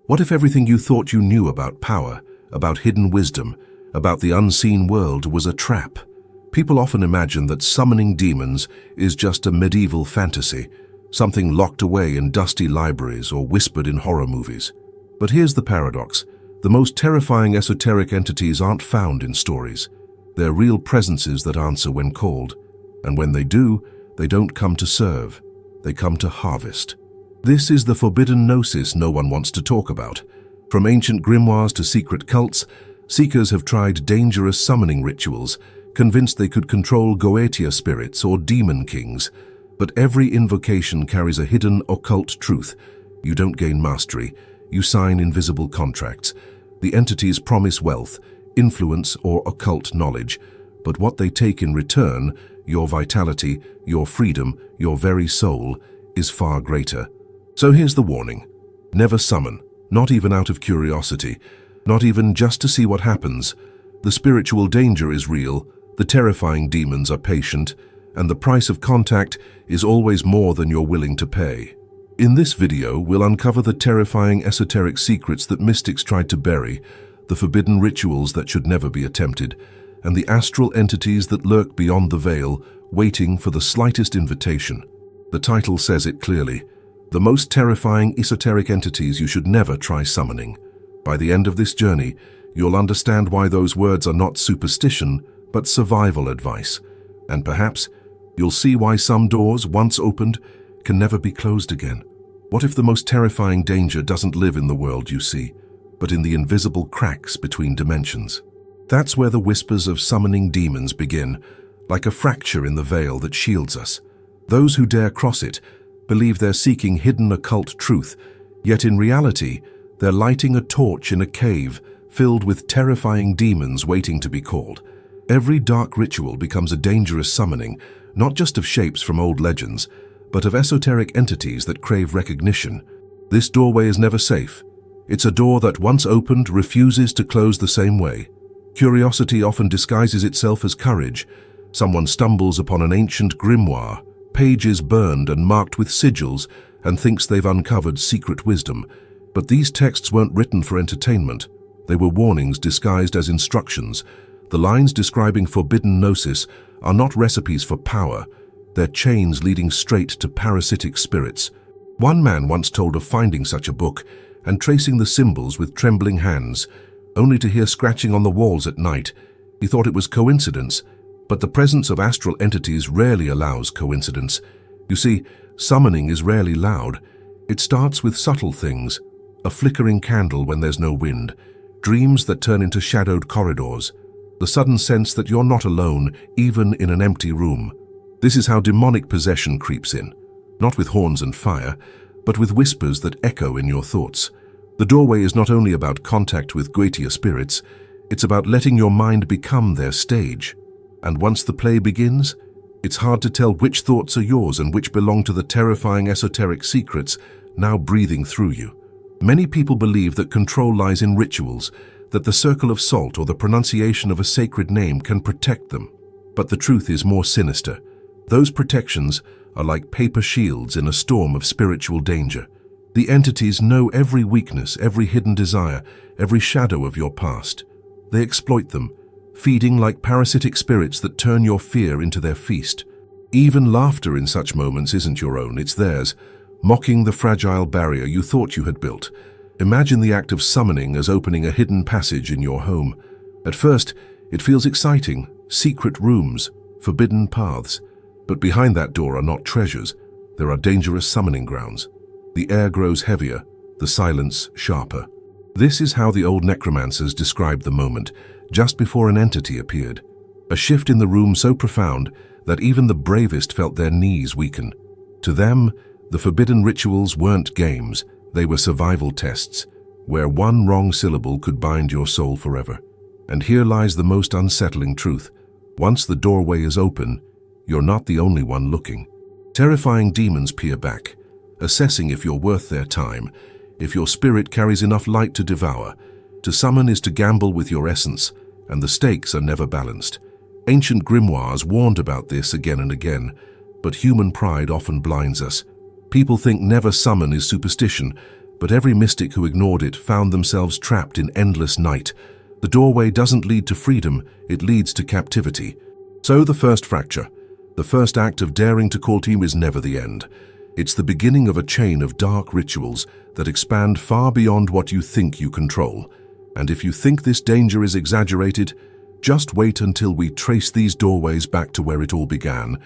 What if everything you thought you knew about power, about hidden wisdom, about the unseen world was a trap? People often imagine that summoning demons is just a medieval fantasy, something locked away in dusty libraries or whispered in horror movies. But here's the paradox. The most terrifying esoteric entities aren't found in stories. They're real presences that answer when called. And when they do, they don't come to serve. They come to harvest. This is the forbidden gnosis no one wants to talk about. From ancient grimoires to secret cults, seekers have tried dangerous summoning rituals, convinced they could control Goetia spirits or demon kings. But every invocation carries a hidden occult truth. You don't gain mastery. You sign invisible contracts. The entities promise wealth, influence, or occult knowledge. But what they take in return, your vitality, your freedom, your very soul, is far greater. So here's the warning. Never summon, not even out of curiosity, not even just to see what happens. The spiritual danger is real, the terrifying demons are patient, and the price of contact is always more than you're willing to pay. In this video, we'll uncover the terrifying esoteric secrets that mystics tried to bury, the forbidden rituals that should never be attempted, and the astral entities that lurk beyond the veil, waiting for the slightest invitation. The title says it clearly. The most terrifying esoteric entities you should never try summoning. By the end of this journey, you'll understand why those words are not superstition, but survival advice. And perhaps, you'll see why some doors, once opened, can never be closed again. What if the most terrifying danger doesn't live in the world you see, but in the invisible cracks between dimensions? That's where the whispers of summoning demons begin, like a fracture in the veil that shields us. Those who dare cross it believe they're seeking hidden occult truth, yet in reality, they're lighting a torch in a cave filled with terrifying demons waiting to be called. Every dark ritual becomes a dangerous summoning, not just of shapes from old legends, but of esoteric entities that crave recognition. This doorway is never safe. It's a door that, once opened, refuses to close the same way. Curiosity often disguises itself as courage. Someone stumbles upon an ancient grimoire, pages burned and marked with sigils, and thinks they've uncovered secret wisdom. But these texts weren't written for entertainment. They were warnings disguised as instructions. The lines describing forbidden gnosis are not recipes for power. They're chains leading straight to parasitic spirits. One man once told of finding such a book and tracing the symbols with trembling hands, only to hear scratching on the walls at night. He thought it was coincidence, but the presence of astral entities rarely allows coincidence. You see, summoning is rarely loud. It starts with subtle things, a flickering candle when there's no wind, dreams that turn into shadowed corridors, the sudden sense that you're not alone, even in an empty room. This is how demonic possession creeps in, not with horns and fire, but with whispers that echo in your thoughts. The doorway is not only about contact with Goetia spirits, it's about letting your mind become their stage. And once the play begins, it's hard to tell which thoughts are yours and which belong to the terrifying esoteric secrets now breathing through you. Many people believe that control lies in rituals, that the circle of salt or the pronunciation of a sacred name can protect them. But the truth is more sinister. Those protections are like paper shields in a storm of spiritual danger. The entities know every weakness, every hidden desire, every shadow of your past. They exploit them, feeding like parasitic spirits that turn your fear into their feast. Even laughter in such moments isn't your own, it's theirs, mocking the fragile barrier you thought you had built. Imagine the act of summoning as opening a hidden passage in your home. At first, it feels exciting, secret rooms, forbidden paths. But behind that door are not treasures, there are dangerous summoning grounds. The air grows heavier, the silence sharper. This is how the old necromancers described the moment, just before an entity appeared. A shift in the room so profound that even the bravest felt their knees weaken. To them, the forbidden rituals weren't games, they were survival tests, where one wrong syllable could bind your soul forever. And here lies the most unsettling truth. Once the doorway is open, you're not the only one looking. Terrifying demons peer back, assessing if you're worth their time, if your spirit carries enough light to devour. To summon is to gamble with your essence, and the stakes are never balanced. Ancient grimoires warned about this again and again, but human pride often blinds us. People think never summon is superstition, but every mystic who ignored it found themselves trapped in endless night. The doorway doesn't lead to freedom, it leads to captivity. So the first fracture, the first act of daring to call team, is never the end. It's the beginning of a chain of dark rituals that expand far beyond what you think you control. And if you think this danger is exaggerated, just wait until we trace these doorways back to where it all began,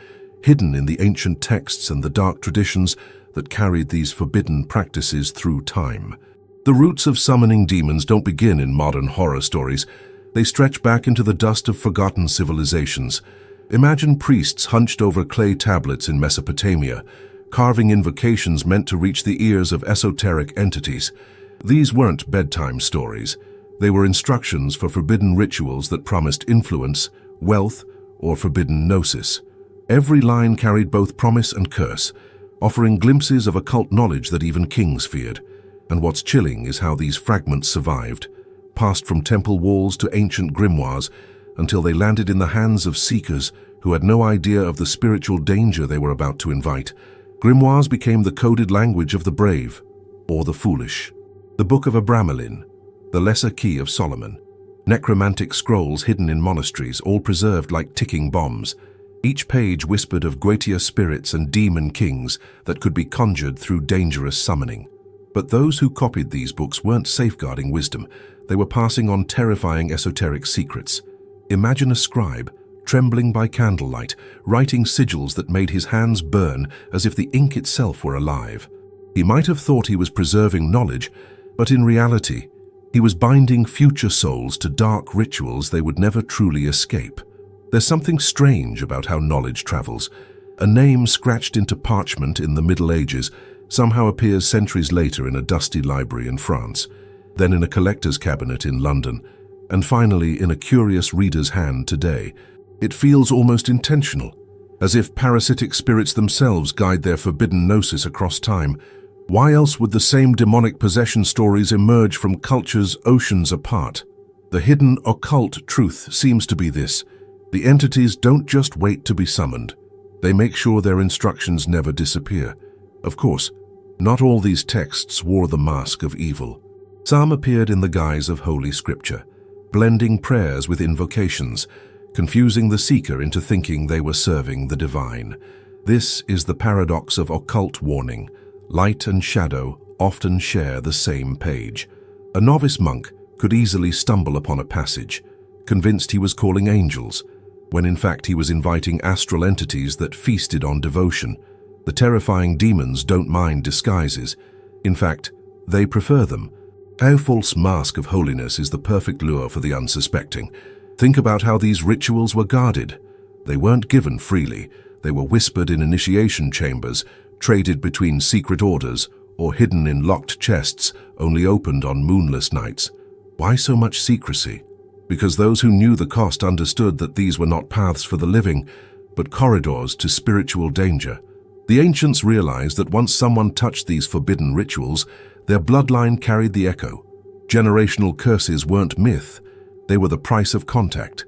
hidden in the ancient texts and the dark traditions that carried these forbidden practices through time. The roots of summoning demons don't begin in modern horror stories. They stretch back into the dust of forgotten civilizations. Imagine priests hunched over clay tablets in Mesopotamia, carving invocations meant to reach the ears of esoteric entities. These weren't bedtime stories. They were instructions for forbidden rituals that promised influence, wealth, or forbidden gnosis. Every line carried both promise and curse, offering glimpses of occult knowledge that even kings feared. And what's chilling is how these fragments survived, passed from temple walls to ancient grimoires, until they landed in the hands of seekers who had no idea of the spiritual danger they were about to invite. Grimoires became the coded language of the brave, or the foolish. The Book of Abramelin, the Lesser Key of Solomon, necromantic scrolls hidden in monasteries, all preserved like ticking bombs. Each page whispered of Goetia spirits and demon kings that could be conjured through dangerous summoning. But those who copied these books weren't safeguarding wisdom. They were passing on terrifying esoteric secrets. Imagine a scribe, trembling by candlelight, writing sigils that made his hands burn as if the ink itself were alive. He might have thought he was preserving knowledge, but in reality, he was binding future souls to dark rituals they would never truly escape. There's something strange about how knowledge travels. A name scratched into parchment in the Middle Ages somehow appears centuries later in a dusty library in France, then in a collector's cabinet in London, and finally in a curious reader's hand today. It feels almost intentional, as if parasitic spirits themselves guide their forbidden gnosis across time. Why else would the same demonic possession stories emerge from cultures oceans apart? The hidden occult truth seems to be this: the entities don't just wait to be summoned. They make sure their instructions never disappear. Of course, not all these texts wore the mask of evil. Some appeared in the guise of Holy Scripture, blending prayers with invocations, confusing the seeker into thinking they were serving the divine. This is the paradox of occult warning. Light and shadow often share the same page. A novice monk could easily stumble upon a passage, convinced he was calling angels, when in fact he was inviting astral entities that feasted on devotion. The terrifying demons don't mind disguises. In fact, they prefer them. Our false mask of holiness is the perfect lure for the unsuspecting. Think about how these rituals were guarded. They weren't given freely. They were whispered in initiation chambers, traded between secret orders, or hidden in locked chests only opened on moonless nights. Why so much secrecy? Because those who knew the cost understood that these were not paths for the living, but corridors to spiritual danger. The ancients realized that once someone touched these forbidden rituals, their bloodline carried the echo. Generational curses weren't myth. They were the price of contact.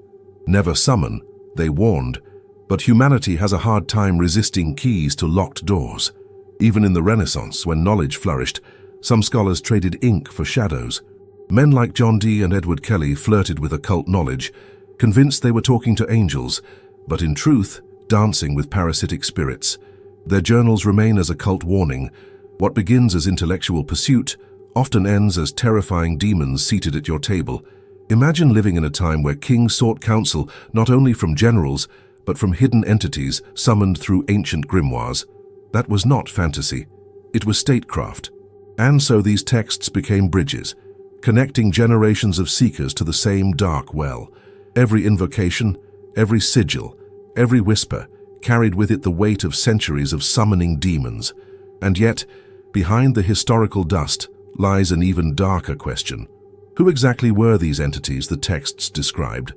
Never summon, they warned, but humanity has a hard time resisting keys to locked doors. Even in the Renaissance, when knowledge flourished, some scholars traded ink for shadows. Men like John Dee and Edward Kelly flirted with occult knowledge, convinced they were talking to angels, but in truth, dancing with parasitic spirits. Their journals remain as a cult warning. What begins as intellectual pursuit often ends as terrifying demons seated at your table. Imagine living in a time where kings sought counsel not only from generals, but from hidden entities summoned through ancient grimoires. That was not fantasy. It was statecraft. And so these texts became bridges, connecting generations of seekers to the same dark well. Every invocation, every sigil, every whisper carried with it the weight of centuries of summoning demons. And yet, behind the historical dust lies an even darker question. Who exactly were these entities the texts described?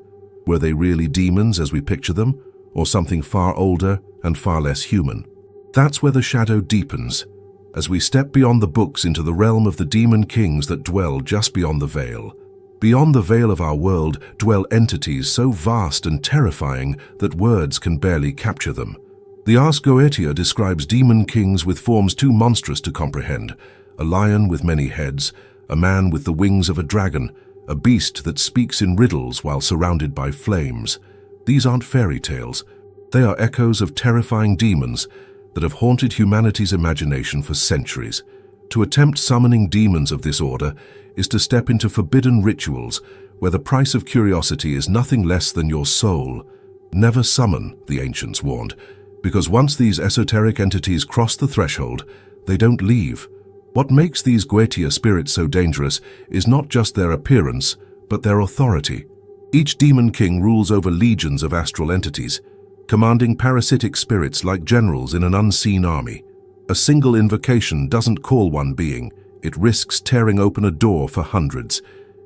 Were they really demons as we picture them, or something far older and far less human? That's where the shadow deepens, as we step beyond the books into the realm of the demon kings that dwell just beyond the veil. Beyond the veil of our world dwell entities so vast and terrifying that words can barely capture them. The Ars Goetia describes demon kings with forms too monstrous to comprehend, a lion with many heads, a man with the wings of a dragon, a beast that speaks in riddles while surrounded by flames. These aren't fairy tales. They are echoes of terrifying demons that have haunted humanity's imagination for centuries. To attempt summoning demons of this order is to step into forbidden rituals where the price of curiosity is nothing less than your soul. Never summon, the ancients warned, because once these esoteric entities cross the threshold, they don't leave. What makes these Goetia spirits so dangerous is not just their appearance, but their authority. Each demon king rules over legions of astral entities, commanding parasitic spirits like generals in an unseen army. A single invocation doesn't call one being, it risks tearing open a door for hundreds.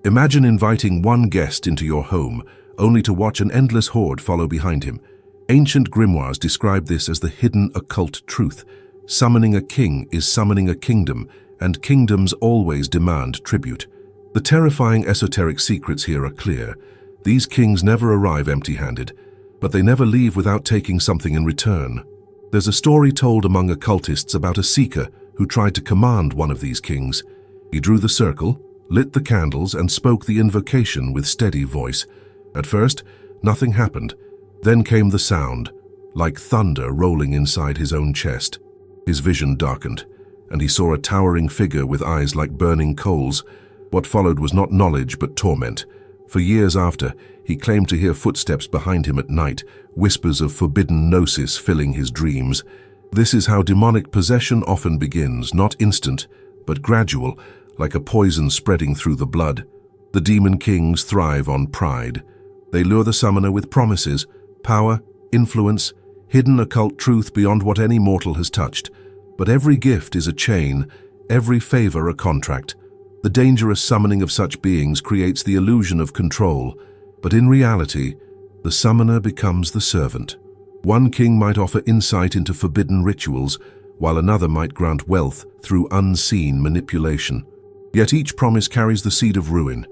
Imagine inviting one guest into your home, only to watch an endless horde follow behind him. Ancient grimoires describe this as the hidden occult truth. Summoning a king is summoning a kingdom, and kingdoms always demand tribute. The terrifying esoteric secrets here are clear. These kings never arrive empty-handed, but they never leave without taking something in return. There's a story told among occultists about a seeker who tried to command one of these kings. He drew the circle, lit the candles, and spoke the invocation with steady voice. At first, nothing happened. Then came the sound, like thunder rolling inside his own chest. His vision darkened, and he saw a towering figure with eyes like burning coals. What followed was not knowledge but torment. For years after, he claimed to hear footsteps behind him at night, whispers of forbidden gnosis filling his dreams. This is how demonic possession often begins, not instant, but gradual, like a poison spreading through the blood. The demon kings thrive on pride. They lure the summoner with promises, power, influence, hidden occult truth beyond what any mortal has touched. But every gift is a chain, every favor a contract. The dangerous summoning of such beings creates the illusion of control, but in reality, the summoner becomes the servant. One king might offer insight into forbidden rituals, while another might grant wealth through unseen manipulation. Yet each promise carries the seed of ruin,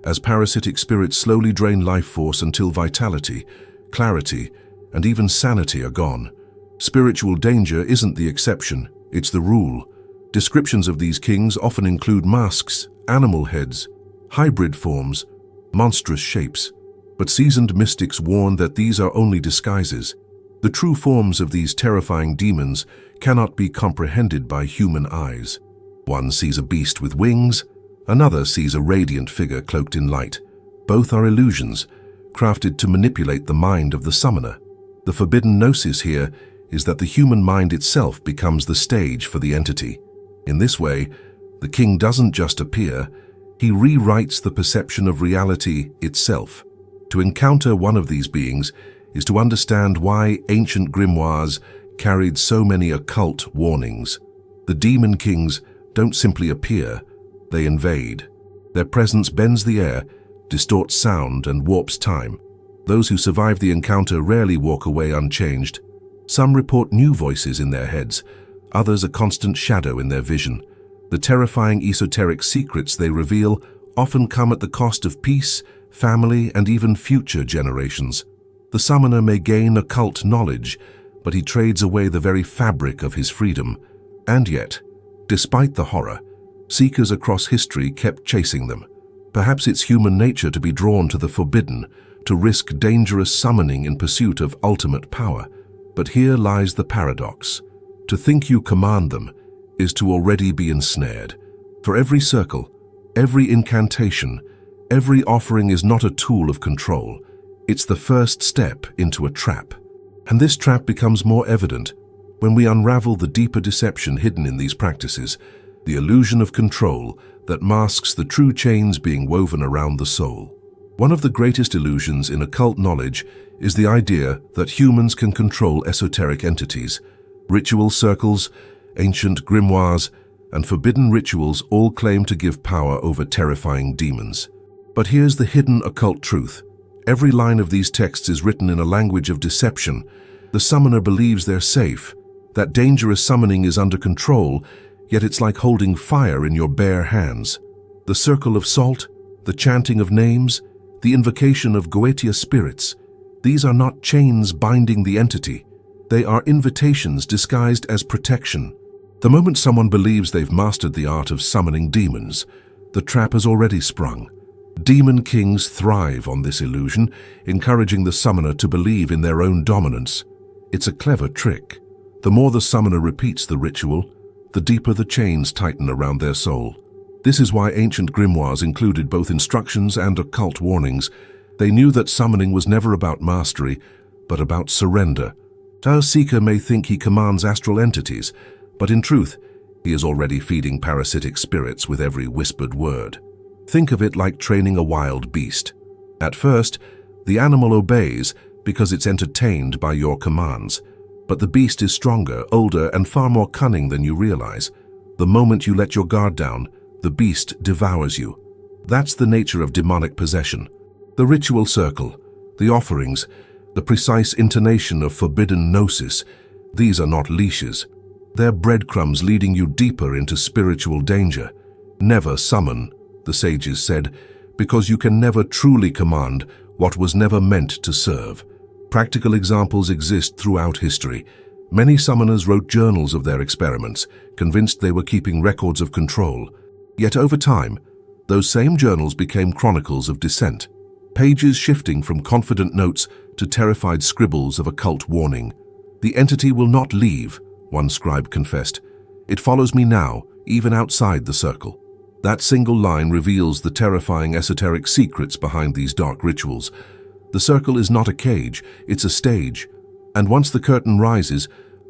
as parasitic spirits slowly drain life force until vitality, clarity, and even sanity are gone. Spiritual danger isn't the exception, it's the rule. Descriptions of these kings often include masks, animal heads, hybrid forms, monstrous shapes. But seasoned mystics warn that these are only disguises. The true forms of these terrifying demons cannot be comprehended by human eyes. One sees a beast with wings, another sees a radiant figure cloaked in light. Both are illusions, crafted to manipulate the mind of the summoner. The forbidden gnosis here is that the human mind itself becomes the stage for the entity. In this way, the king doesn't just appear, he rewrites the perception of reality itself. To encounter one of these beings is to understand why ancient grimoires carried so many occult warnings. The demon kings don't simply appear, they invade. Their presence bends the air, distorts sound, and warps time. Those who survive the encounter rarely walk away unchanged. Some report new voices in their heads, others a constant shadow in their vision. The terrifying esoteric secrets they reveal often come at the cost of peace, family, and even future generations. The summoner may gain occult knowledge, but he trades away the very fabric of his freedom. And yet, despite the horror, seekers across history kept chasing them. Perhaps it's human nature to be drawn to the forbidden, to risk dangerous summoning in pursuit of ultimate power. But here lies the paradox. To think you command them is to already be ensnared. For every circle, every incantation, every offering is not a tool of control. It's the first step into a trap. And this trap becomes more evident when we unravel the deeper deception hidden in these practices, the illusion of control that masks the true chains being woven around the soul. One of the greatest illusions in occult knowledge is the idea that humans can control esoteric entities. Ritual circles, ancient grimoires, and forbidden rituals all claim to give power over terrifying demons. But here's the hidden occult truth. Every line of these texts is written in a language of deception. The summoner believes they're safe, that dangerous summoning is under control, yet it's like holding fire in your bare hands. The circle of salt, the chanting of names, the invocation of Goetia spirits, these are not chains binding the entity. They are invitations disguised as protection. The moment someone believes they've mastered the art of summoning demons, the trap has already sprung. Demon kings thrive on this illusion, encouraging the summoner to believe in their own dominance. It's a clever trick. The more the summoner repeats the ritual, the deeper the chains tighten around their soul. This is why ancient grimoires included both instructions and occult warnings. They knew that summoning was never about mastery, but about surrender. Our seeker may think he commands astral entities, but in truth, he is already feeding parasitic spirits with every whispered word. Think of it like training a wild beast. At first, the animal obeys because it's entertained by your commands. But the beast is stronger, older, and far more cunning than you realize. The moment you let your guard down, the beast devours you. That's the nature of demonic possession. The ritual circle, the offerings, the precise intonation of forbidden gnosis, these are not leashes. They're breadcrumbs leading you deeper into spiritual danger. Never summon, the sages said, because you can never truly command what was never meant to serve. Practical examples exist throughout history. Many summoners wrote journals of their experiments, convinced they were keeping records of control. Yet over time, those same journals became chronicles of dissent, pages shifting from confident notes to terrified scribbles of occult warning. "The entity will not leave," one scribe confessed. "It follows me now, even outside the circle." That single line reveals the terrifying esoteric secrets behind these dark rituals. The circle is not a cage, it's a stage. And once the curtain rises,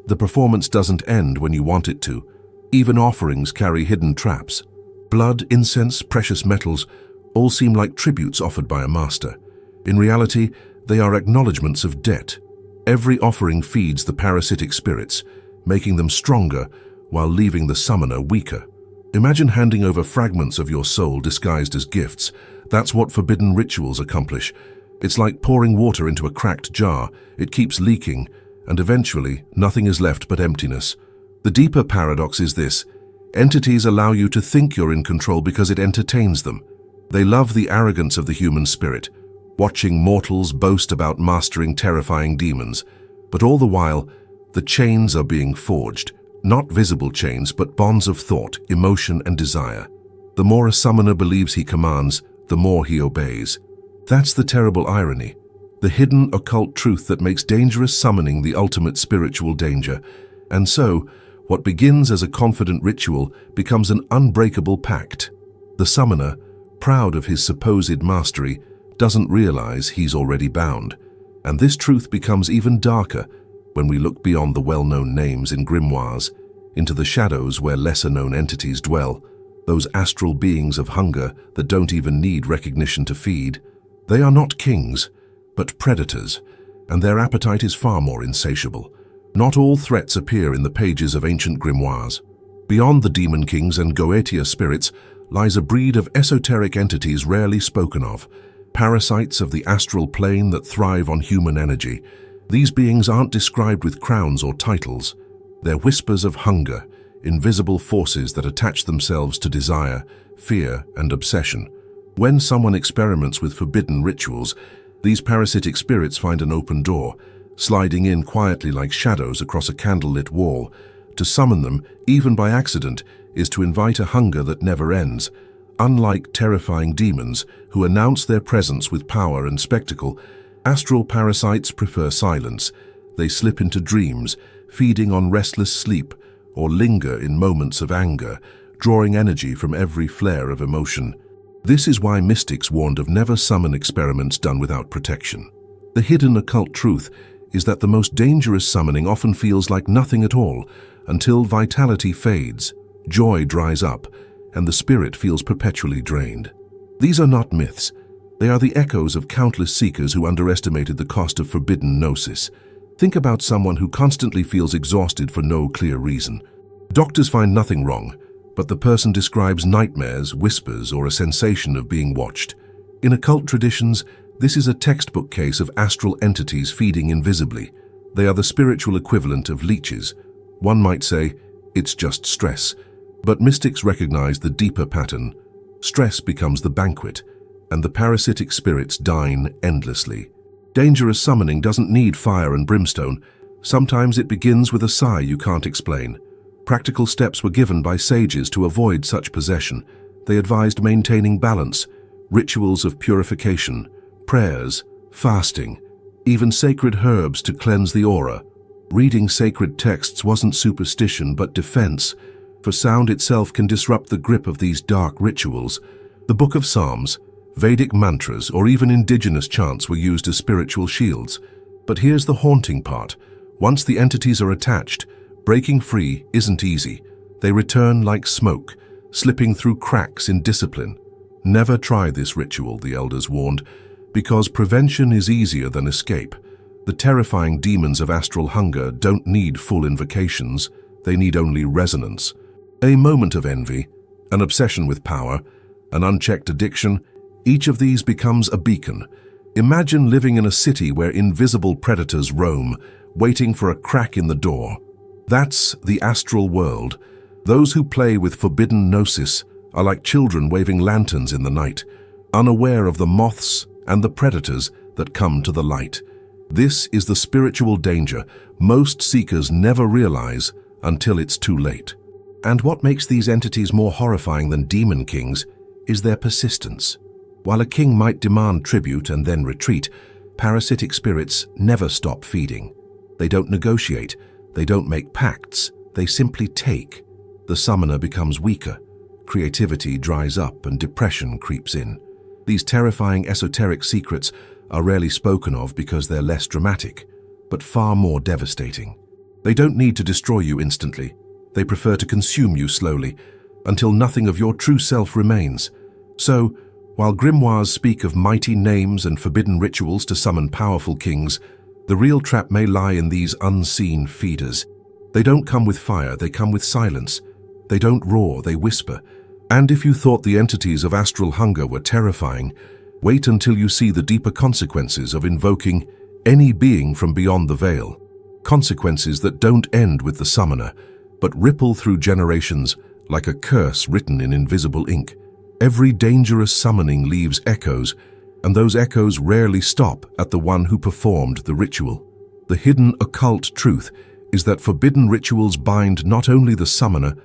the performance doesn't end when you want it to. Even offerings carry hidden traps. Blood, incense, precious metals, all seem like tributes offered by a master. In reality, they are acknowledgements of debt. Every offering feeds the parasitic spirits, making them stronger while leaving the summoner weaker. Imagine handing over fragments of your soul disguised as gifts. That's what forbidden rituals accomplish. It's like pouring water into a cracked jar. It keeps leaking, and eventually nothing is left but emptiness. The deeper paradox is this: entities allow you to think you're in control because it entertains them. They love the arrogance of the human spirit, watching mortals boast about mastering terrifying demons. But all the while, the chains are being forged. Not visible chains, but bonds of thought, emotion, and desire. The more a summoner believes he commands, the more he obeys. That's the terrible irony, the hidden occult truth that makes dangerous summoning the ultimate spiritual danger. And so, what begins as a confident ritual becomes an unbreakable pact. The summoner, proud of his supposed mastery, doesn't realize he's already bound. And this truth becomes even darker when we look beyond the well-known names in grimoires, into the shadows where lesser-known entities dwell, those astral beings of hunger that don't even need recognition to feed. They are not kings, but predators, and their appetite is far more insatiable. Not all threats appear in the pages of ancient grimoires. Beyond the demon kings and Goetia spirits lies a breed of esoteric entities rarely spoken of, parasites of the astral plane that thrive on human energy. These beings aren't described with crowns or titles. They're whispers of hunger, invisible forces that attach themselves to desire, fear, and obsession. When someone experiments with forbidden rituals, these parasitic spirits find an open door, sliding in quietly like shadows across a candlelit wall. To summon them, even by accident, is to invite a hunger that never ends. Unlike terrifying demons, who announce their presence with power and spectacle, astral parasites prefer silence. They slip into dreams, feeding on restless sleep, or linger in moments of anger, drawing energy from every flare of emotion. This is why mystics warned of never summon experiments done without protection. The hidden occult truth is that the most dangerous summoning often feels like nothing at all, until vitality fades, joy dries up, and the spirit feels perpetually drained. These are not myths. They are the echoes of countless seekers who underestimated the cost of forbidden gnosis. Think about someone who constantly feels exhausted for no clear reason. Doctors find nothing wrong, but the person describes nightmares, whispers, or a sensation of being watched. In occult traditions, this is a textbook case of astral entities feeding invisibly. They are the spiritual equivalent of leeches. One might say, it's just stress. But mystics recognize the deeper pattern. Stress becomes the banquet, and the parasitic spirits dine endlessly. Dangerous summoning doesn't need fire and brimstone. Sometimes it begins with a sigh you can't explain. Practical steps were given by sages to avoid such possession. They advised maintaining balance, rituals of purification, prayers, fasting, even sacred herbs to cleanse the aura. Reading sacred texts wasn't superstition but defense, for sound itself can disrupt the grip of these dark rituals. The Book of Psalms, Vedic mantras, or even indigenous chants were used as spiritual shields. But here's the haunting part. Once the entities are attached, breaking free isn't easy. They return like smoke, slipping through cracks in discipline. Never try this ritual, the elders warned, because prevention is easier than escape. The terrifying demons of astral hunger don't need full invocations, they need only resonance. A moment of envy, an obsession with power, an unchecked addiction, each of these becomes a beacon. Imagine living in a city where invisible predators roam, waiting for a crack in the door. That's the astral world. Those who play with forbidden gnosis are like children waving lanterns in the night, unaware of the moths and the predators that come to the light. This is the spiritual danger most seekers never realize until it's too late. And what makes these entities more horrifying than demon kings is their persistence. While a king might demand tribute and then retreat, parasitic spirits never stop feeding. They don't negotiate, they don't make pacts, they simply take. The summoner becomes weaker, creativity dries up, and depression creeps in. These terrifying esoteric secrets are rarely spoken of because they're less dramatic, but far more devastating. They don't need to destroy you instantly. They prefer to consume you slowly, until nothing of your true self remains. So, while grimoires speak of mighty names and forbidden rituals to summon powerful kings, the real trap may lie in these unseen feeders. They don't come with fire, they come with silence. They don't roar, they whisper. And if you thought the entities of astral hunger were terrifying, wait until you see the deeper consequences of invoking any being from beyond the veil. Consequences that don't end with the summoner, but ripple through generations like a curse written in invisible ink. Every dangerous summoning leaves echoes, and those echoes rarely stop at the one who performed the ritual. The hidden occult truth is that forbidden rituals bind not only the summoner,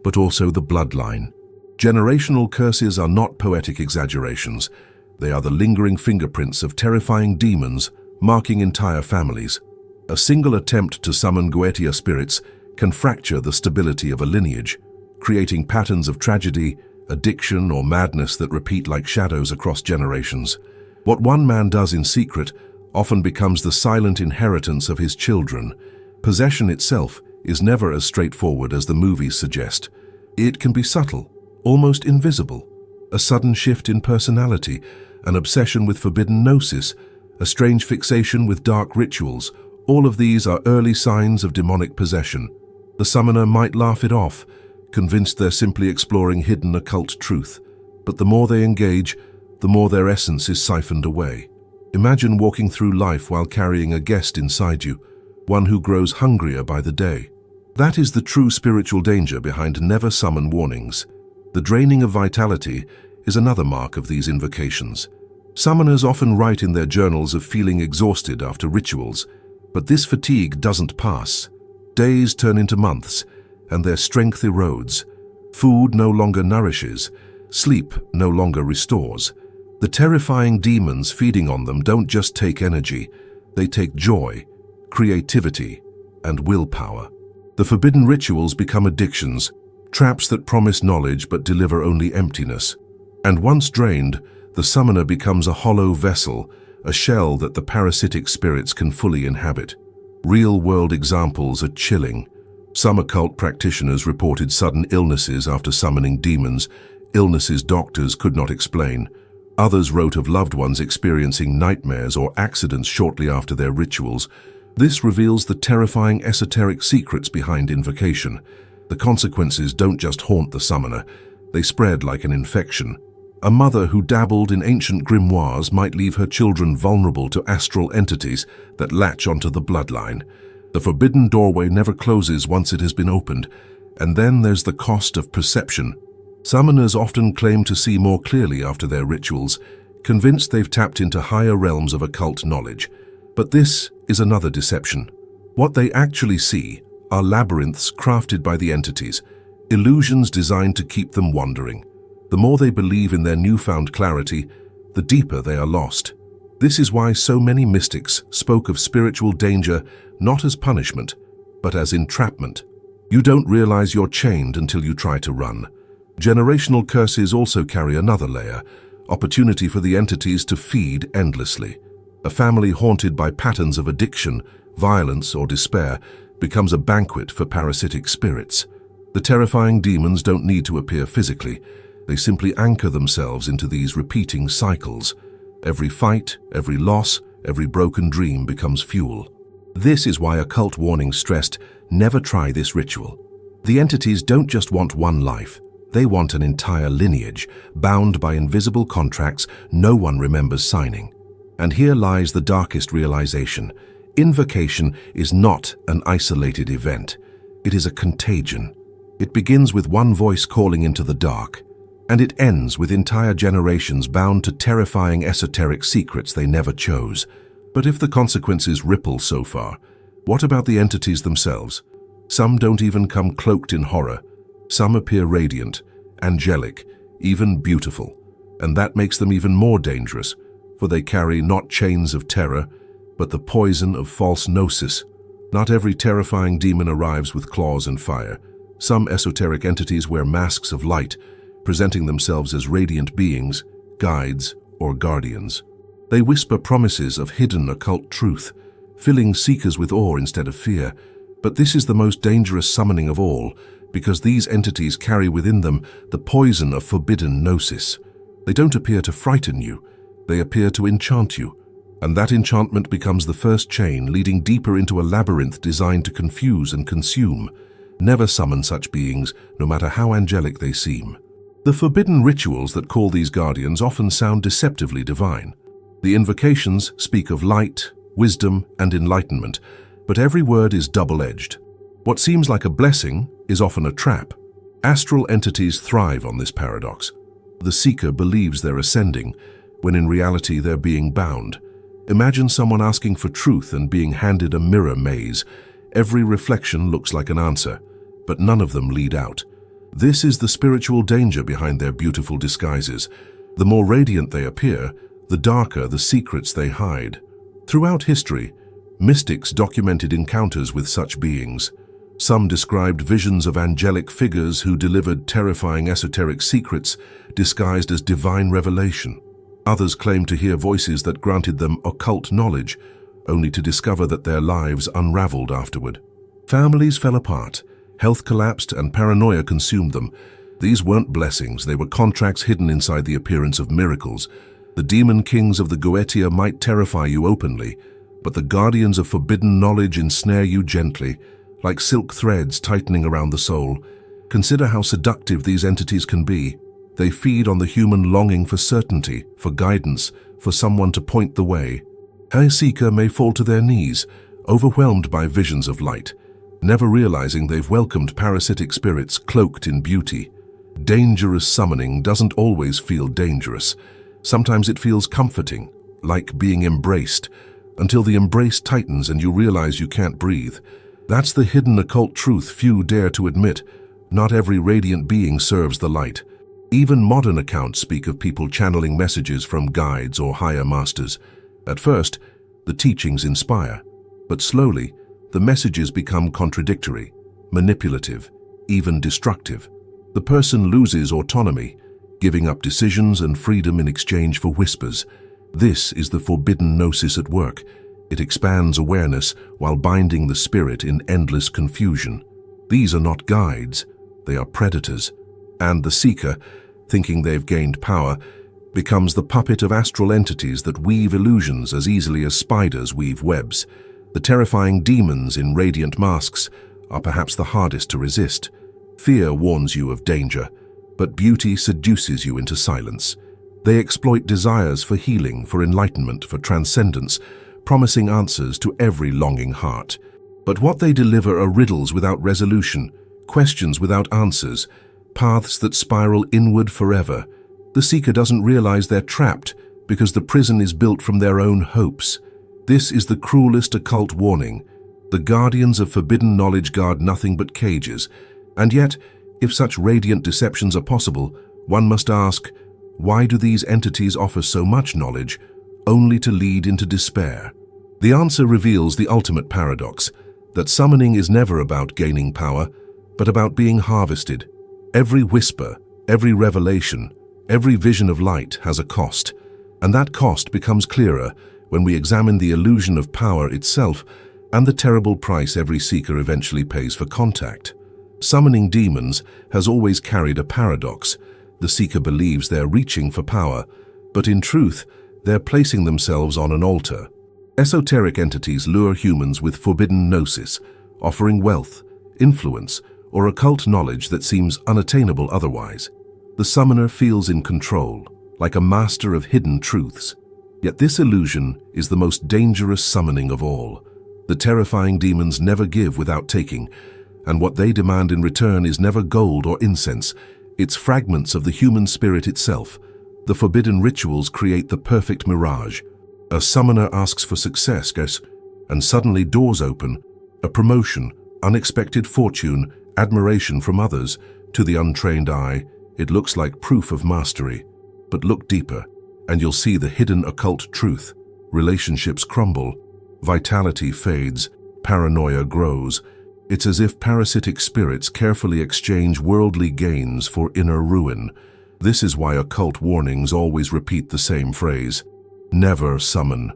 but also the bloodline. Generational curses are not poetic exaggerations. They are the lingering fingerprints of terrifying demons marking entire families. A single attempt to summon Goetia spirits can fracture the stability of a lineage, creating patterns of tragedy, addiction, or madness that repeat like shadows across generations. What one man does in secret often becomes the silent inheritance of his children. Possession itself is never as straightforward as the movies suggest. It can be subtle, almost invisible. A sudden shift in personality, an obsession with forbidden gnosis, a strange fixation with dark rituals. All of these are early signs of demonic possession. The summoner might laugh it off, convinced they're simply exploring hidden occult truth. But the more they engage, the more their essence is siphoned away. Imagine walking through life while carrying a guest inside you, one who grows hungrier by the day. That is the true spiritual danger behind never summon warnings. The draining of vitality is another mark of these invocations. Summoners often write in their journals of feeling exhausted after rituals, but this fatigue doesn't pass. Days turn into months, and their strength erodes. Food no longer nourishes, sleep no longer restores. The terrifying demons feeding on them don't just take energy, they take joy, creativity, and willpower. The forbidden rituals become addictions, traps that promise knowledge but deliver only emptiness. And once drained, the summoner becomes a hollow vessel, a shell that the parasitic spirits can fully inhabit. Real-world examples are chilling. Some occult practitioners reported sudden illnesses after summoning demons, illnesses doctors could not explain. Others wrote of loved ones experiencing nightmares or accidents shortly after their rituals. This reveals the terrifying esoteric secrets behind invocation. The consequences don't just haunt the summoner, they spread like an infection. A mother who dabbled in ancient grimoires might leave her children vulnerable to astral entities that latch onto the bloodline. The forbidden doorway never closes once it has been opened, and then there's the cost of perception. Summoners often claim to see more clearly after their rituals, convinced they've tapped into higher realms of occult knowledge. But this is another deception. What they actually see are labyrinths crafted by the entities, illusions designed to keep them wandering. The more they believe in their newfound clarity, the deeper they are lost. This is why so many mystics spoke of spiritual danger not as punishment, but as entrapment. You don't realize you're chained until you try to run. Generational curses also carry another layer, opportunity for the entities to feed endlessly. A family haunted by patterns of addiction, violence, or despair becomes a banquet for parasitic spirits. The terrifying demons don't need to appear physically. They simply anchor themselves into these repeating cycles. Every fight, every loss, every broken dream becomes fuel. This is why occult warnings stressed, never try this ritual. The entities don't just want one life. They want an entire lineage, bound by invisible contracts no one remembers signing. And here lies the darkest realization. Invocation is not an isolated event. It is a contagion. It begins with one voice calling into the dark, and it ends with entire generations bound to terrifying esoteric secrets they never chose. But if the consequences ripple so far, what about the entities themselves? Some don't even come cloaked in horror. Some appear radiant, angelic, even beautiful. And that makes them even more dangerous, for they carry not chains of terror, but the poison of false gnosis. Not every terrifying demon arrives with claws and fire. Some esoteric entities wear masks of light, presenting themselves as radiant beings, guides, or guardians. They whisper promises of hidden occult truth, filling seekers with awe instead of fear. But this is the most dangerous summoning of all, because these entities carry within them the poison of forbidden gnosis. They don't appear to frighten you, they appear to enchant you. And that enchantment becomes the first chain leading deeper into a labyrinth designed to confuse and consume. Never summon such beings, no matter how angelic they seem. The forbidden rituals that call these guardians often sound deceptively divine. The invocations speak of light, wisdom, and enlightenment, but every word is double-edged. What seems like a blessing is often a trap. Astral entities thrive on this paradox. The seeker believes they're ascending, when in reality they're being bound. Imagine someone asking for truth and being handed a mirror maze. Every reflection looks like an answer, but none of them lead out. This is the spiritual danger behind their beautiful disguises. The more radiant they appear, the darker the secrets they hide. Throughout history, mystics documented encounters with such beings. Some described visions of angelic figures who delivered terrifying esoteric secrets disguised as divine revelation. Others claimed to hear voices that granted them occult knowledge, only to discover that their lives unraveled afterward. Families fell apart, health collapsed, and paranoia consumed them. These weren't blessings, they were contracts hidden inside the appearance of miracles. The demon kings of the Goetia might terrify you openly, but the guardians of forbidden knowledge ensnare you gently, like silk threads tightening around the soul. Consider how seductive these entities can be. They feed on the human longing for certainty, for guidance, for someone to point the way. A seeker may fall to their knees, overwhelmed by visions of light, never realizing they've welcomed parasitic spirits cloaked in beauty. Dangerous summoning doesn't always feel dangerous. Sometimes it feels comforting, like being embraced, until the embrace tightens and you realize you can't breathe. That's the hidden occult truth few dare to admit. Not every radiant being serves the light. Even modern accounts speak of people channeling messages from guides or higher masters. At first, the teachings inspire, but slowly, the messages become contradictory, manipulative, even destructive. The person loses autonomy, giving up decisions and freedom in exchange for whispers. This is the forbidden gnosis at work. It expands awareness while binding the spirit in endless confusion. These are not guides, they are predators. And the seeker, thinking they've gained power, becomes the puppet of astral entities that weave illusions as easily as spiders weave webs. The terrifying demons in radiant masks are perhaps the hardest to resist. Fear warns you of danger, but beauty seduces you into silence. They exploit desires for healing, for enlightenment, for transcendence, promising answers to every longing heart. But what they deliver are riddles without resolution, questions without answers, paths that spiral inward forever. The seeker doesn't realize they're trapped because the prison is built from their own hopes. This is the cruelest occult warning. The guardians of forbidden knowledge guard nothing but cages. And yet, if such radiant deceptions are possible, one must ask, why do these entities offer so much knowledge, only to lead into despair? The answer reveals the ultimate paradox, that summoning is never about gaining power, but about being harvested. Every whisper, every revelation, every vision of light has a cost, and that cost becomes clearer when we examine the illusion of power itself and the terrible price every seeker eventually pays for contact. Summoning demons has always carried a paradox. The seeker believes they're reaching for power, but in truth, they're placing themselves on an altar. Esoteric entities lure humans with forbidden gnosis, offering wealth, influence, or occult knowledge that seems unattainable otherwise. The summoner feels in control, like a master of hidden truths. Yet this illusion is the most dangerous summoning of all. The terrifying demons never give without taking, and what they demand in return is never gold or incense. It's fragments of the human spirit itself. The forbidden rituals create the perfect mirage. A summoner asks for success, and suddenly doors open. A promotion, unexpected fortune, admiration from others. To the untrained eye, it looks like proof of mastery. But look deeper, and you'll see the hidden occult truth. Relationships crumble, vitality fades, paranoia grows. It's as if parasitic spirits carefully exchange worldly gains for inner ruin. This is why occult warnings always repeat the same phrase: never summon.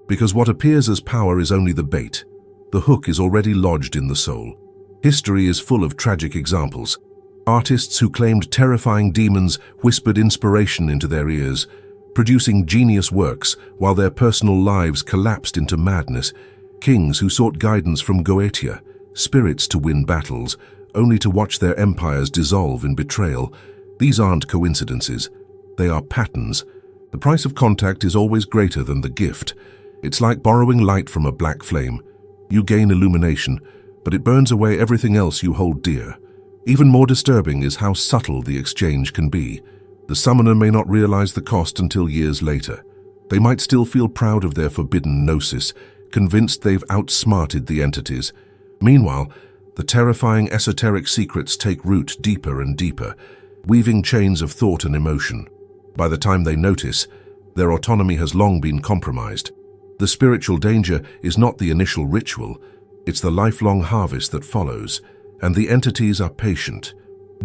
Because what appears as power is only the bait. The hook is already lodged in the soul. History is full of tragic examples. Artists who claimed terrifying demons whispered inspiration into their ears, producing genius works while their personal lives collapsed into madness. Kings who sought guidance from Goetia, spirits to win battles, only to watch their empires dissolve in betrayal. These aren't coincidences. They are patterns. The price of contact is always greater than the gift. It's like borrowing light from a black flame. You gain illumination, but it burns away everything else you hold dear. Even more disturbing is how subtle the exchange can be. The summoner may not realize the cost until years later. They might still feel proud of their forbidden gnosis, convinced they've outsmarted the entities. Meanwhile, the terrifying esoteric secrets take root deeper and deeper, weaving chains of thought and emotion. By the time they notice, their autonomy has long been compromised. The spiritual danger is not the initial ritual, it's the lifelong harvest that follows, and the entities are patient.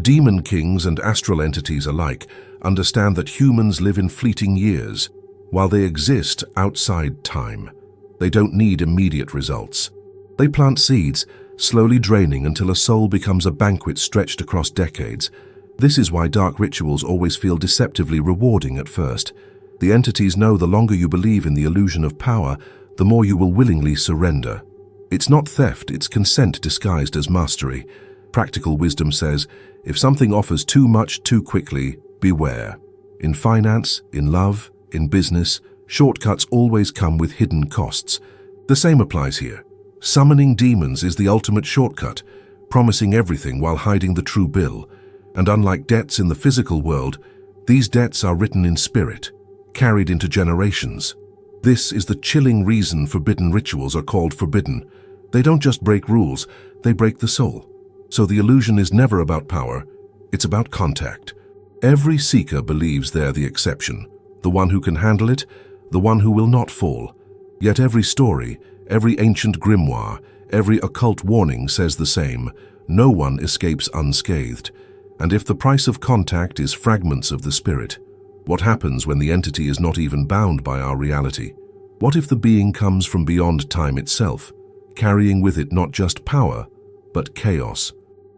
Demon kings and astral entities alike understand that humans live in fleeting years, while they exist outside time. They don't need immediate results. They plant seeds, slowly draining until a soul becomes a banquet stretched across decades. This is why dark rituals always feel deceptively rewarding at first. The entities know the longer you believe in the illusion of power, the more you will willingly surrender. It's not theft, it's consent disguised as mastery. Practical wisdom says, if something offers too much too quickly, beware. In finance, in love, in business, shortcuts always come with hidden costs. The same applies here. Summoning demons is the ultimate shortcut, promising everything while hiding the true bill. And unlike debts in the physical world, these debts are written in spirit, carried into generations. This is the chilling reason forbidden rituals are called forbidden. They don't just break rules, they break the soul. So the illusion is never about power, it's about contact. Every seeker believes they're the exception, the one who can handle it, the one who will not fall. Yet every story, every ancient grimoire, every occult warning says the same: no one escapes unscathed. And if the price of contact is fragments of the spirit, what happens when the entity is not even bound by our reality? What if the being comes from beyond time itself, carrying with it not just power, but chaos?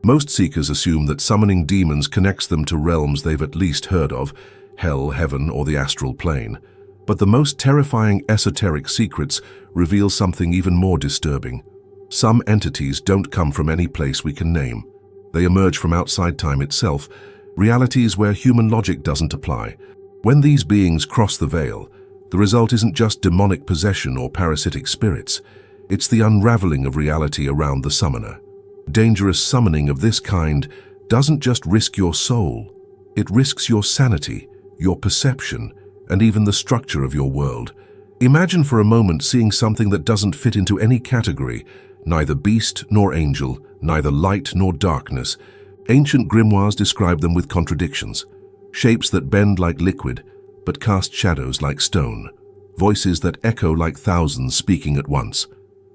Most seekers assume that summoning demons connects them to realms they've at least heard of, hell, heaven, or the astral plane. But the most terrifying esoteric secrets reveal something even more disturbing. Some entities don't come from any place we can name. They emerge from outside time itself, realities where human logic doesn't apply. When these beings cross the veil, the result isn't just demonic possession or parasitic spirits. It's the unraveling of reality around the summoner. Dangerous summoning of this kind doesn't just risk your soul. It risks your sanity, your perception, and even the structure of your world. Imagine for a moment seeing something that doesn't fit into any category, neither beast nor angel, neither light nor darkness. Ancient grimoires describe them with contradictions. Shapes that bend like liquid, but cast shadows like stone. Voices that echo like thousands speaking at once.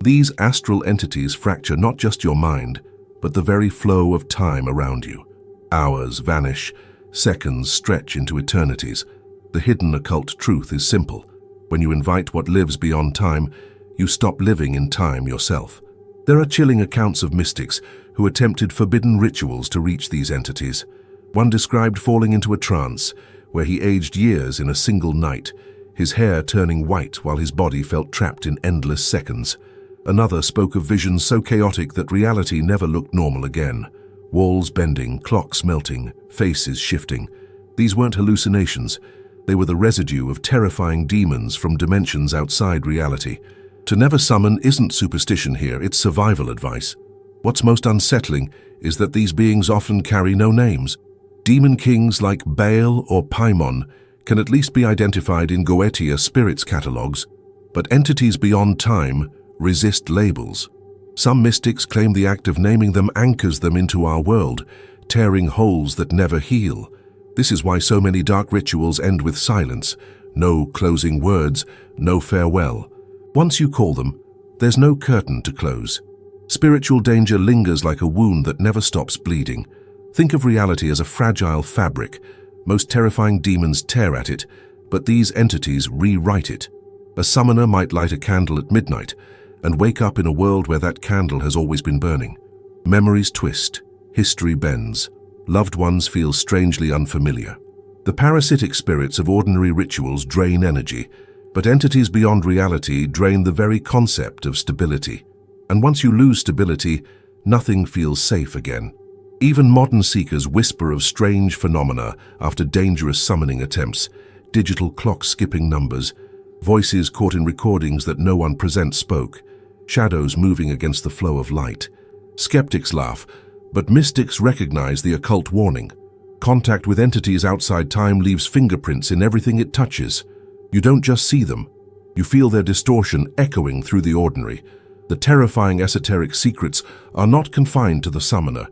These astral entities fracture not just your mind, but the very flow of time around you. Hours vanish, seconds stretch into eternities. The hidden occult truth is simple. When you invite what lives beyond time, you stop living in time yourself. There are chilling accounts of mystics who attempted forbidden rituals to reach these entities. One described falling into a trance, where he aged years in a single night, his hair turning white while his body felt trapped in endless seconds. Another spoke of visions so chaotic that reality never looked normal again. Walls bending, clocks melting, faces shifting. These weren't hallucinations. They were the residue of terrifying demons from dimensions outside reality. To never summon isn't superstition here, it's survival advice. What's most unsettling is that these beings often carry no names. Demon kings like Baal or Paimon can at least be identified in Goetia spirits catalogues, but entities beyond time resist labels. Some mystics claim the act of naming them anchors them into our world, tearing holes that never heal. This is why so many dark rituals end with silence. No closing words, no farewell. Once you call them, there's no curtain to close. Spiritual danger lingers like a wound that never stops bleeding. Think of reality as a fragile fabric. Most terrifying demons tear at it, but these entities rewrite it. A summoner might light a candle at midnight and wake up in a world where that candle has always been burning. Memories twist, history bends, loved ones feel strangely unfamiliar. The parasitic spirits of ordinary rituals drain energy, but entities beyond reality drain the very concept of stability. And once you lose stability, nothing feels safe again. Even modern seekers whisper of strange phenomena after dangerous summoning attempts, digital clocks skipping numbers, voices caught in recordings that no one present spoke, shadows moving against the flow of light. Skeptics laugh, but mystics recognize the occult warning. Contact with entities outside time leaves fingerprints in everything it touches. You don't just see them, you feel their distortion echoing through the ordinary. The terrifying esoteric secrets are not confined to the summoner.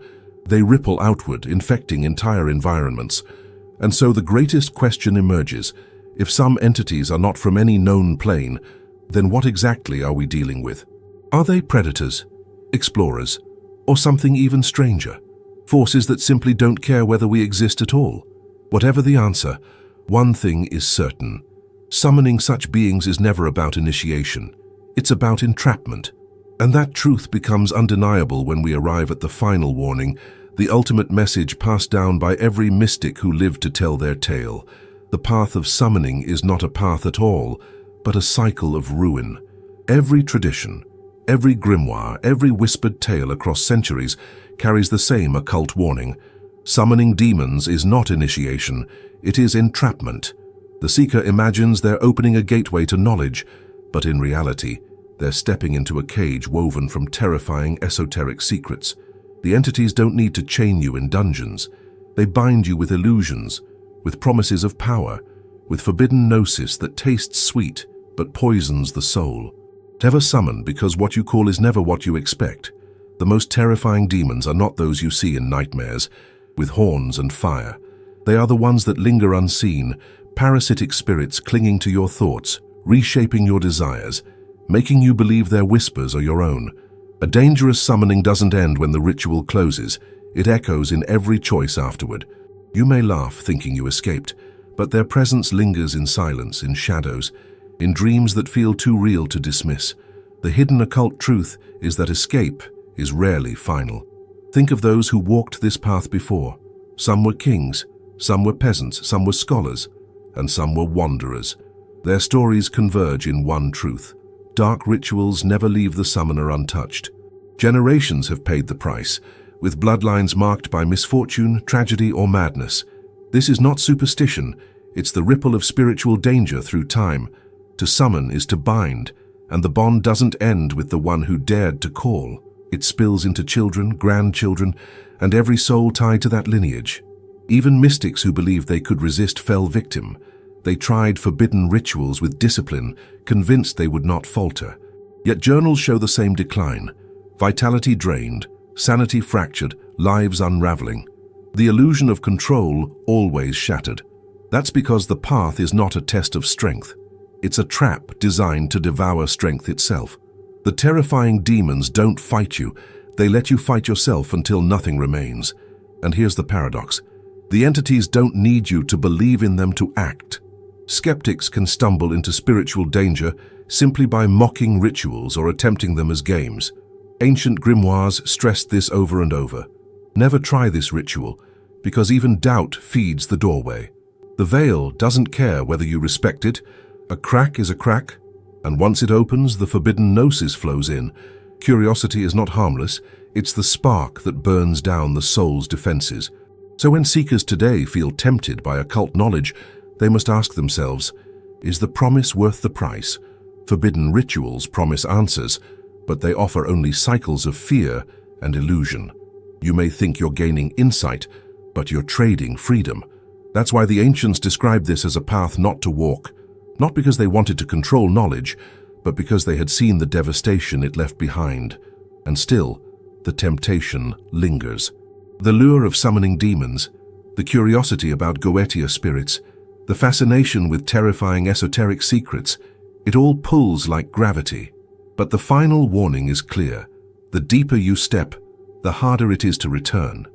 They ripple outward, infecting entire environments. And so the greatest question emerges: if some entities are not from any known plane, then what exactly are we dealing with? Are they predators, explorers, or something even stranger? Forces that simply don't care whether we exist at all? Whatever the answer, one thing is certain. Summoning such beings is never about initiation. It's about entrapment. And that truth becomes undeniable when we arrive at the final warning, the ultimate message passed down by every mystic who lived to tell their tale. The path of summoning is not a path at all, but a cycle of ruin. Every tradition, every grimoire, every whispered tale across centuries carries the same occult warning. Summoning demons is not initiation, it is entrapment. The seeker imagines they're opening a gateway to knowledge, but in reality, they're stepping into a cage woven from terrifying esoteric secrets. The entities don't need to chain you in dungeons. They bind you with illusions, with promises of power, with forbidden gnosis that tastes sweet but poisons the soul. Never summon, because what you call is never what you expect. The most terrifying demons are not those you see in nightmares, with horns and fire. They are the ones that linger unseen, parasitic spirits clinging to your thoughts, reshaping your desires, making you believe their whispers are your own. A dangerous summoning doesn't end when the ritual closes. It echoes in every choice afterward. You may laugh thinking you escaped, but their presence lingers in silence, in shadows, in dreams that feel too real to dismiss. The hidden occult truth is that escape is rarely final. Think of those who walked this path before. Some were kings, some were peasants, some were scholars, and some were wanderers. Their stories converge in one truth. Dark rituals never leave the summoner untouched. Generations have paid the price, with bloodlines marked by misfortune, tragedy, or madness. This is not superstition, it's the ripple of spiritual danger through time. To summon is to bind, and the bond doesn't end with the one who dared to call. It spills into children, grandchildren, and every soul tied to that lineage. Even mystics who believed they could resist fell victim. They tried forbidden rituals with discipline, convinced they would not falter. Yet journals show the same decline. Vitality drained, sanity fractured, lives unraveling. The illusion of control always shattered. That's because the path is not a test of strength. It's a trap designed to devour strength itself. The terrifying demons don't fight you. They let you fight yourself until nothing remains. And here's the paradox. The entities don't need you to believe in them to act. Skeptics can stumble into spiritual danger simply by mocking rituals or attempting them as games. Ancient grimoires stressed this over and over. Never try this ritual, because even doubt feeds the doorway. The veil doesn't care whether you respect it. A crack is a crack, and once it opens, the forbidden gnosis flows in. Curiosity is not harmless. It's the spark that burns down the soul's defenses. So when seekers today feel tempted by occult knowledge, they must ask themselves, is the promise worth the price? Forbidden rituals promise answers, but they offer only cycles of fear and illusion. You may think you're gaining insight, but you're trading freedom. That's why the ancients described this as a path not to walk, not because they wanted to control knowledge, but because they had seen the devastation it left behind. And still, the temptation lingers. The lure of summoning demons, the curiosity about Goetia spirits, the fascination with terrifying esoteric secrets, it all pulls like gravity. But the final warning is clear. The deeper you step, the harder it is to return.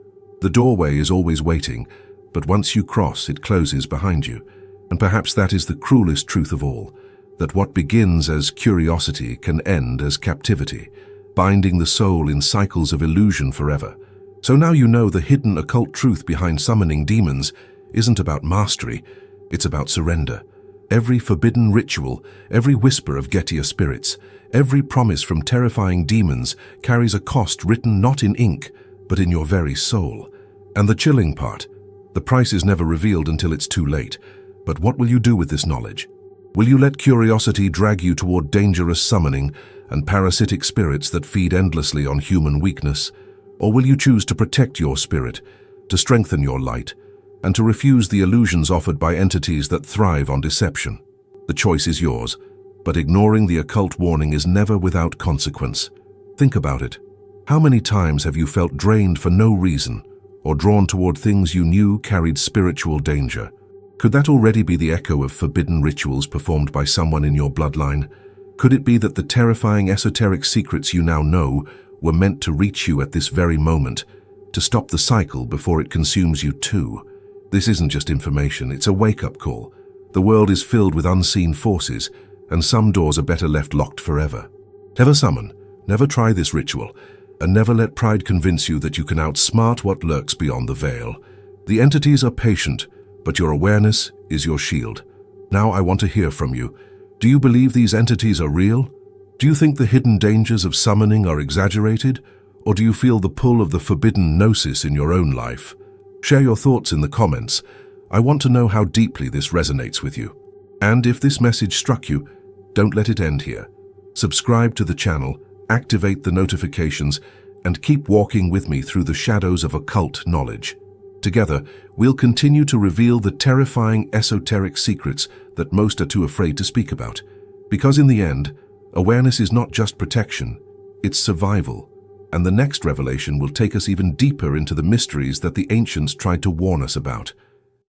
The doorway is always waiting, but once you cross, it closes behind you. And perhaps that is the cruelest truth of all, that what begins as curiosity can end as captivity, binding the soul in cycles of illusion forever. So now you know the hidden occult truth behind summoning demons isn't about mastery, it's about surrender. Every forbidden ritual, every whisper of Goetia spirits, every promise from terrifying demons carries a cost written not in ink, but in your very soul. And the chilling part, the price is never revealed until it's too late. But what will you do with this knowledge? Will you let curiosity drag you toward dangerous summoning and parasitic spirits that feed endlessly on human weakness? Or will you choose to protect your spirit, to strengthen your light, and to refuse the illusions offered by entities that thrive on deception? The choice is yours, but ignoring the occult warning is never without consequence. Think about it. How many times have you felt drained for no reason, or drawn toward things you knew carried spiritual danger? Could that already be the echo of forbidden rituals performed by someone in your bloodline? Could it be that the terrifying esoteric secrets you now know were meant to reach you at this very moment, to stop the cycle before it consumes you too? This isn't just information, it's a wake-up call. The world is filled with unseen forces, and some doors are better left locked forever. Never summon, never try this ritual, and never let pride convince you that you can outsmart what lurks beyond the veil. The entities are patient, but your awareness is your shield. Now I want to hear from you. Do you believe these entities are real? Do you think the hidden dangers of summoning are exaggerated? Or do you feel the pull of the forbidden gnosis in your own life? Share your thoughts in the comments. I want to know how deeply this resonates with you. And if this message struck you, don't let it end here. Subscribe to the channel, activate the notifications, and keep walking with me through the shadows of occult knowledge. Together, we'll continue to reveal the terrifying esoteric secrets that most are too afraid to speak about. Because in the end, awareness is not just protection, it's survival. And the next revelation will take us even deeper into the mysteries that the ancients tried to warn us about.